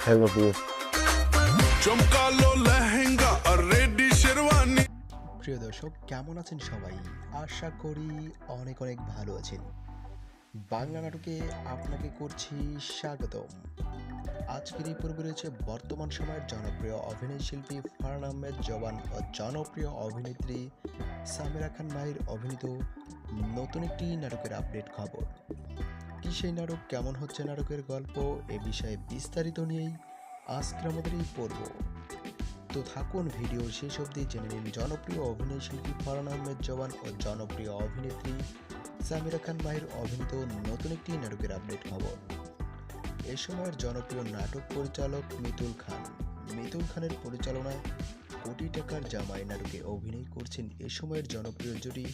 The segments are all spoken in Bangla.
Hello bro. चमका लो लहंगा और रेडी शेरवानी। প্রিয় দর্শক, কেমন আছেন সবাই? আশা করি অনেক অনেক ভালো আছেন। বাংলা নাটকে আপনাকে করছি স্বাগতম। আজকের এই পর্বে রয়েছে বর্তমান সময়ের জনপ্রিয় অভিনয় শিল্পী ফারহান আহমেদ জবান ও জনপ্রিয় অভিনেত্রী সামিরা খান মাহির অভিনীত নতুন একটি নাটকের আপডেট খবর। কি সেই নাটক, কেমন হচ্ছে নাটকের গল্প, এ বিষয়ে বিস্তারিত নিয়েই আজকের আমাদের এই পর্ব। তো থাকুন ভিডিওর শেষ অবধি জেনে নিন জনপ্রিয় অভিনয় শিল্পী ফারহান আহমেদ জবান ও জনপ্রিয় অভিনেত্রী সামিরা খান মাহির অভিনীত নতুন একটি নাটকের আপডেট খবর। এ সময়ের জনপ্রিয় নাটক পরিচালক মিতুল খান। মিতুল খানের পরিচালনায় কোটি টাকার জামাই নাটকে অভিনয় করছেন এ সময়ের জনপ্রিয় জুটি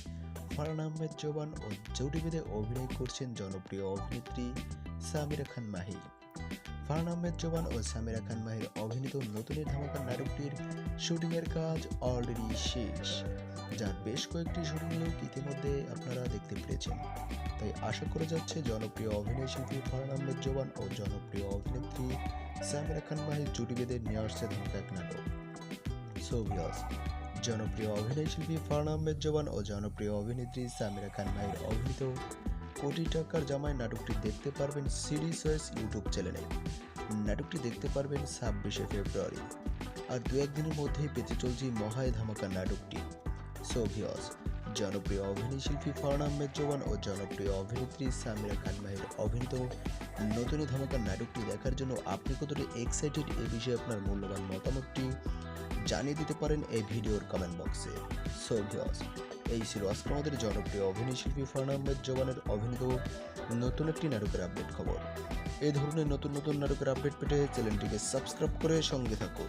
ফারহান আহমেদ জবান ও জুটি বেঁধে অভিনয় করছেন জনপ্রিয় অভিনেত্রী সামিরা খান মাহি। ফারহান আহমেদ জবান ও সামিরা খান মাহির অভিনীত নতুন ধামাকা নাটকটির শুটিংয়ের কাজ অলরেডি শেষ, যার বেশ কয়েকটি শুটিং লুক ইতিমধ্যে আপনারা দেখতে পেরেছেন। তাই আশা করা যাচ্ছে জনপ্রিয় অভিনয় শিল্পী ফারহান আহমেদ জবান ও জনপ্রিয় অভিনেত্রী সামিরা খান মাহির জুটি বেঁধে নিয়ে আসছে ধামাকা এক নাটক। সো ভিউয়ার্স, জনপ্রিয় অভিনয় শিল্পী ফারহান আহমেদ জবান ও জনপ্রিয় অভিনেত্রী সামিরা খান মাহির অভিনীত কোটি টাকার জামাই নাটকটি দেখতে পারবেন সিরিজ ওয়েস ইউটিউব চ্যানেলে। নাটকটি দেখতে পারবেন 26শে ফেব্রুয়ারি। আর দু একদিনের মধ্যেই পেতে চলছে মহায় ধামাকা নাটকটি। সো ভিউয়ার্স, জনপ্রিয় অভিনয় শিল্পী ফারহান আহমেদ জবান ও জনপ্রিয় অভিনেত্রী সামিরা খান মাহির অভিনীত নতুন ধামাকা নাটকটি দেখার জন্য আপনি কতটা এক্সাইটেড, এ বিষয়ে আপনার মূল্যবান মতামতটি জানিয়ে দিতে পারেন এই ভিডিওর কমেন্ট বক্সে। সো ভিউয়ার্স, এই ছিল আজকে আমাদের জনপ্রিয় অভিনয় শিল্পী ফারহান আহমেদ জবানের অভিনীত নতুন একটি নাটকের আপডেট খবর। এই ধরনের নতুন নতুন নাটকের আপডেট পেতে চ্যানেলটিকে সাবস্ক্রাইব করে সঙ্গে থাকুন।